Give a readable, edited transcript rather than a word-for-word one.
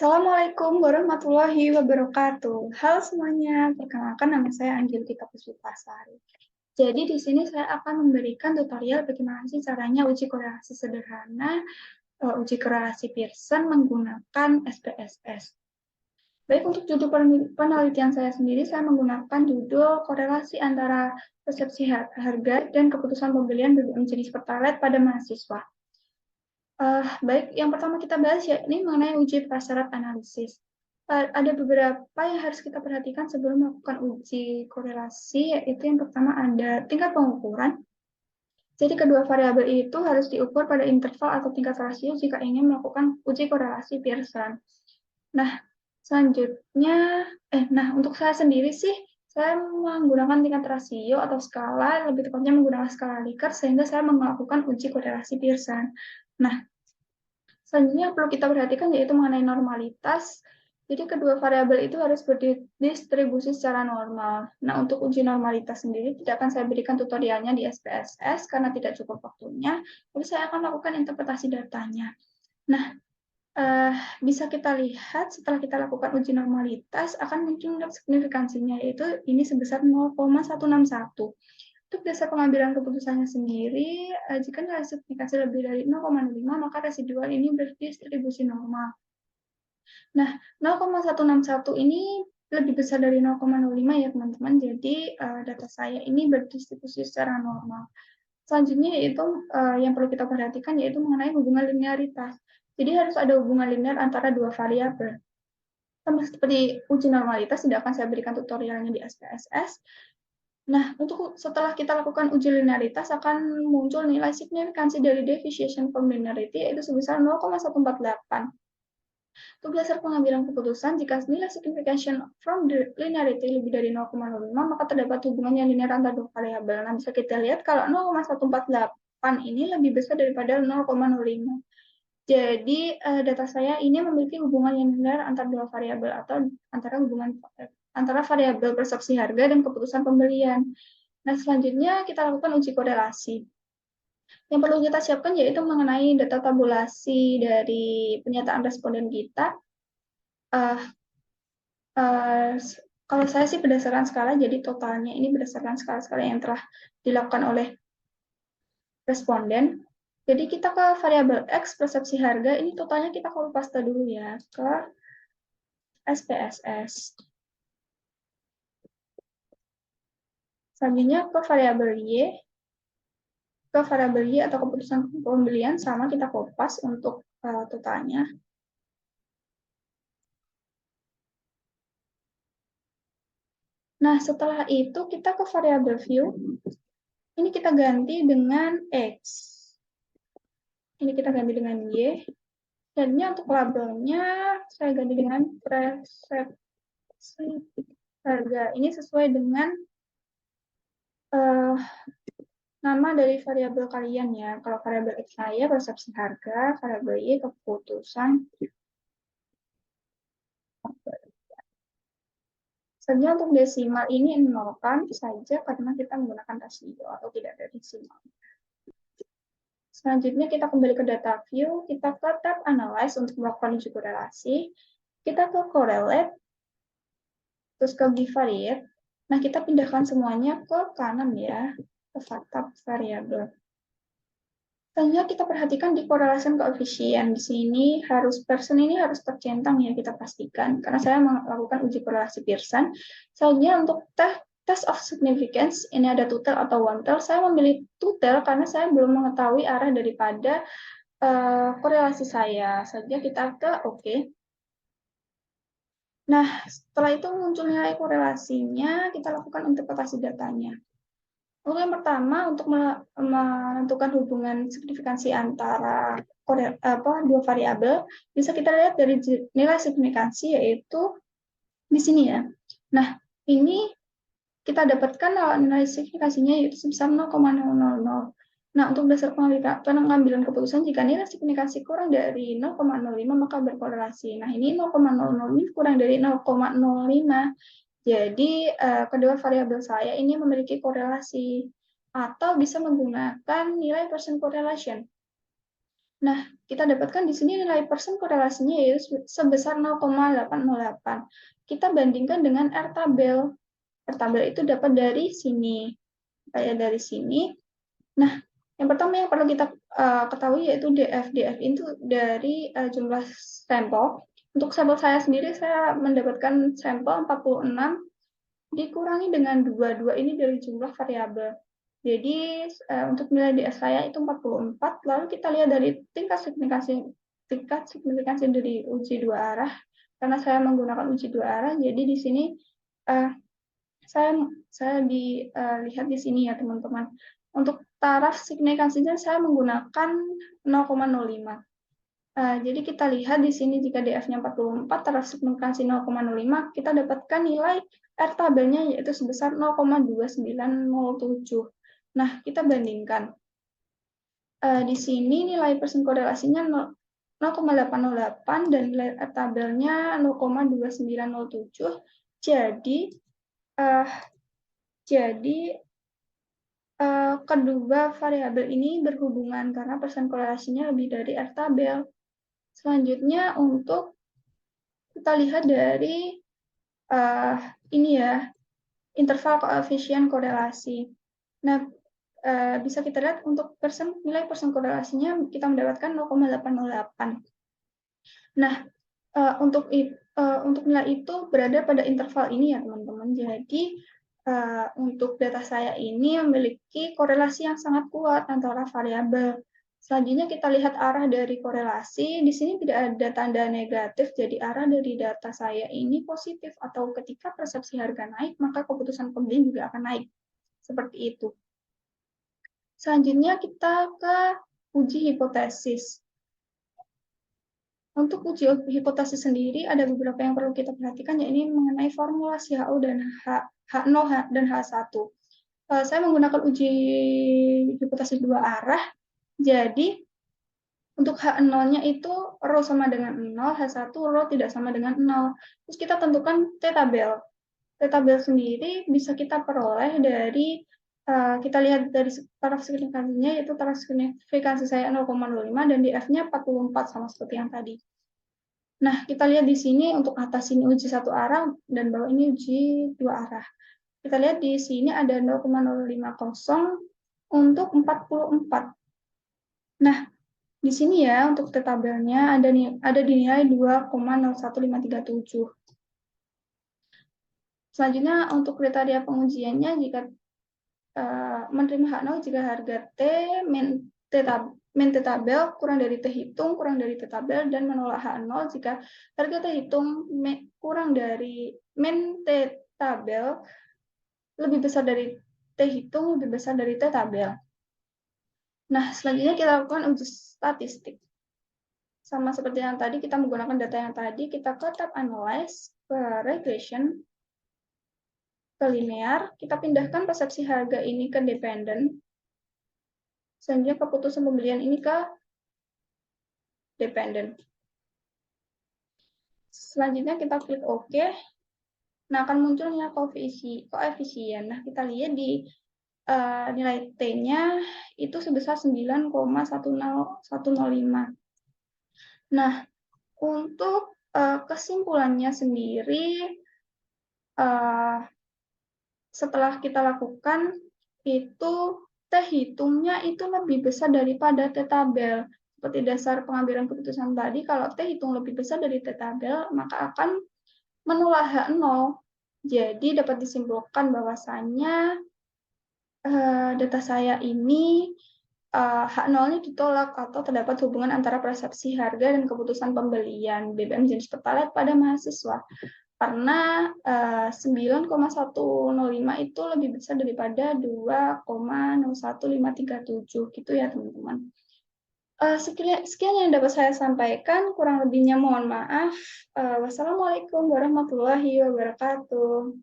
Assalamualaikum warahmatullahi wabarakatuh. Halo semuanya, perkenalkan nama saya Angelika Puspasari. Jadi di sini saya akan memberikan tutorial bagaimana sih caranya uji korelasi sederhana, uji korelasi Pearson menggunakan SPSS. Baik, untuk judul penelitian saya sendiri, saya menggunakan judul korelasi antara persepsi harga dan keputusan pembelian BBM jenis Pertalite pada mahasiswa. Baik, yang pertama kita bahas ya ini mengenai uji prasyarat analisis. Ada beberapa yang harus kita perhatikan sebelum melakukan uji korelasi, yaitu yang pertama ada tingkat pengukuran. Jadi kedua variabel itu harus diukur pada interval atau tingkat rasio jika ingin melakukan uji korelasi Pearson. Nah, selanjutnya, untuk saya sendiri sih, saya menggunakan tingkat rasio atau skala, lebih tepatnya menggunakan skala Likert, sehingga saya melakukan uji korelasi Pearson. Nah, selanjutnya yang perlu kita perhatikan yaitu mengenai normalitas. Jadi kedua variabel itu harus berdistribusi secara normal. Nah, untuk uji normalitas sendiri tidak akan saya berikan tutorialnya di SPSS karena tidak cukup waktunya. Jadi saya akan melakukan interpretasi datanya. Nah, bisa kita lihat setelah kita lakukan uji normalitas akan muncul signifikansinya, yaitu ini sebesar 0,161. Untuk dasar pengambilan keputusannya sendiri, jika nilai signifikansi lebih dari 0,05, maka residual ini berdistribusi normal. Nah, 0,161 ini lebih besar dari 0,05 ya teman-teman, jadi data saya ini berdistribusi secara normal. Selanjutnya yaitu yang perlu kita perhatikan yaitu mengenai hubungan linearitas. Jadi harus ada hubungan linear antara dua variabel. Sama seperti uji normalitas, tidak akan saya berikan tutorialnya di SPSS. Nah, untuk setelah kita lakukan uji linearitas akan muncul nilai signifikansi dari deviation from linearity yaitu sebesar 0,148. Untuk dasar pengambilan keputusan, jika nilai signification from the linearity lebih dari 0,05, maka terdapat hubungan yang linear antara dua variabel. Nah, bisa kita lihat kalau 0,148 ini lebih besar daripada 0,05. Jadi, data saya ini memiliki hubungan yang linear antara dua variabel atau antara variabel persepsi harga dan keputusan pembelian. Nah, selanjutnya kita lakukan uji korelasi. Yang perlu kita siapkan yaitu mengenai data tabulasi dari pernyataan responden kita. Kalau saya sih berdasarkan skala, jadi totalnya ini berdasarkan skala-skala yang telah dilakukan oleh responden. Jadi kita ke variabel X, persepsi harga, ini totalnya kita copy paste dulu ya ke SPSS. Selanjutnya ke variabel Y atau keputusan pembelian sama kita copy paste untuk totalnya. Nah, setelah itu kita ke variabel view. Ini kita ganti dengan X. Ini kita ganti dengan Y. Jadinya untuk labelnya saya ganti dengan persepsi harga. Ini sesuai dengan nama dari variabel kalian ya. Kalau variabel X saya persepsi harga, variabel Y keputusan. Sebenarnya untuk desimal ini nolkan saja karena kita menggunakan rasio atau tidak ada desimal. Selanjutnya kita kembali ke data view, kita ke tab analyze untuk melakukan uji korelasi. Kita ke correlate, terus ke bivariate. Nah, kita pindahkan semuanya ke kanan ya, ke tab variabel. Selanjutnya kita perhatikan di correlation coefficient. Di sini Pearson ini harus tercentang ya, kita pastikan. Karena saya melakukan uji korelasi Pearson. Selanjutnya untuk test of significance, ini ada two-tail atau one-tail. Saya memilih two-tail karena saya belum mengetahui arah daripada korelasi saya. Selanjutnya kita ke OK. Nah, setelah itu muncul nilai korelasinya, kita lakukan interpretasi datanya. Untuk yang pertama, untuk menentukan hubungan signifikansi antara dua variabel, bisa kita lihat dari nilai signifikansi, yaitu di sini ya. Nah, ini kita dapatkan nilai signifikansinya yaitu sebesar 0,000. Nah, untuk dasar pengambilan keputusan, jika nilai signifikansi kurang dari 0,05, maka berkorelasi. Nah, ini 0,00 ini kurang dari 0,05. Jadi, kedua variabel saya ini memiliki korelasi, atau bisa menggunakan nilai Pearson correlation. Nah, kita dapatkan di sini nilai persen korelasinya yaitu sebesar 0,808. Kita bandingkan dengan R tabel. R tabel itu dapat dari sini. Kayak dari sini. Nah, yang pertama yang perlu kita ketahui yaitu DF. DF itu dari jumlah sampel. Untuk sampel saya sendiri, saya mendapatkan sampel 46 dikurangi dengan 22 ini dari jumlah variabel. Jadi untuk nilai DS saya itu 44, lalu kita lihat dari tingkat signifikansi dari uji dua arah, karena saya menggunakan uji dua arah, jadi di sini saya dilihat di sini ya teman-teman. Untuk taraf signifikansinya saya menggunakan 0,05. Jadi kita lihat di sini jika DF-nya 44, taraf signifikansi 0,05, kita dapatkan nilai R tabelnya yaitu sebesar 0,2907. Nah, kita bandingkan. Di sini nilai persen korelasinya 0,808 dan nilai R tabelnya 0,2907. Jadi kedua variabel ini berhubungan karena persen korelasinya lebih dari R tabel. Selanjutnya untuk kita lihat dari ini ya, interval koefisien korelasi. Nah, bisa kita lihat untuk nilai persen korelasinya kita mendapatkan 0,808. Nah, untuk nilai itu berada pada interval ini ya teman-teman. Jadi untuk data saya ini memiliki korelasi yang sangat kuat antara variabel. Selanjutnya kita lihat arah dari korelasi. Di sini tidak ada tanda negatif, jadi arah dari data saya ini positif, atau ketika persepsi harga naik, maka keputusan pembeli juga akan naik. Seperti itu. Selanjutnya kita ke uji hipotesis. Untuk uji hipotesis sendiri, ada beberapa yang perlu kita perhatikan, yaitu mengenai formulasi HU dan H0 dan H1. Saya menggunakan uji hipotesis dua arah, jadi untuk H0-nya itu rho sama dengan 0, H1 rho tidak sama dengan 0. Terus kita tentukan T-tabel. T-tabel sendiri bisa kita peroleh dari, kita lihat dari taraf signifikansinya, yaitu taraf signifikansi saya 0,05 dan DF-nya 44, sama seperti yang tadi. Nah, kita lihat di sini untuk atas ini uji satu arah dan bawah ini uji dua arah. Kita lihat di sini ada 0,050 untuk 44. Nah, di sini ya untuk T-tabelnya ada di nilai 2,01537. Selanjutnya untuk kriteria pengujiannya, jika menerima H0 jika harga T min T-tabel kurang dari T hitung kurang dari T-tabel, dan menolak H0 jika harga T hitung kurang dari min T-tabel lebih besar dari T hitung lebih besar dari T-tabel. Nah, selanjutnya kita lakukan uji statistik. Sama seperti yang tadi, kita menggunakan data yang tadi, kita ke tab analyze, ke regression, ke linear, kita pindahkan persepsi harga ini ke dependent. Selanjutnya keputusan pembelian ini ke dependent. Selanjutnya kita klik OK. Nah, akan munculnya koefisien. Nah, kita lihat di nilai T-nya itu sebesar 9,1005. Nah, untuk kesimpulannya sendiri, setelah kita lakukan itu T hitungnya itu lebih besar daripada T tabel. Seperti dasar pengambilan keputusan tadi, kalau T hitung lebih besar dari T tabel, maka akan menolak H0. Jadi dapat disimpulkan bahwasannya data saya ini H0-nya ditolak atau terdapat hubungan antara persepsi harga dan keputusan pembelian BBM jenis Pertalite pada mahasiswa. Karena 9,105 itu lebih besar daripada 2,01537 gitu ya teman-teman. Sekian yang dapat saya sampaikan, kurang lebihnya mohon maaf. Wassalamualaikum warahmatullahi wabarakatuh.